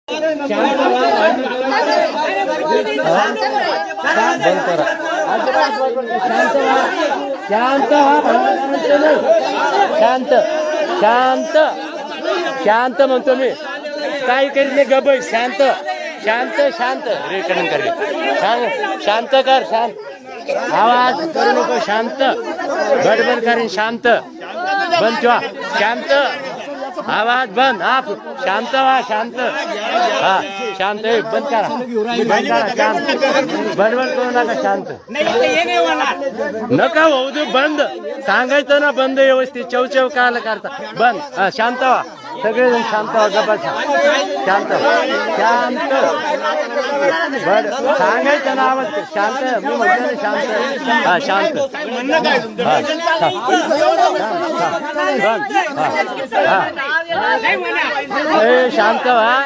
शांत शांत शांत शांत म्हणतो मी, काही करीत नाही गबई. शांत शांत शांत रेकॉर्डिंग कर. शांत कर. शांत आवाज करू नको. शांत गडबड करीन. शांत बंद ठेवा. शांत आवाज बंद. आप शांत व्हा. शांत हा शांत बंद करा. बंद करा. शांत बडबड करू नका. शांत नका होऊ दे. बंद सांगायचं ना. बंद व्यवस्थित. चवचव कायला करता. बंद. हा शांत व्हा. सगळेजण शांत व्हा. गप्प शांत शांत बड सांगायचं ना. आवाज शांत. मी म्हणतो ना शांत. हा शांत बंद. हा शांत व्हा.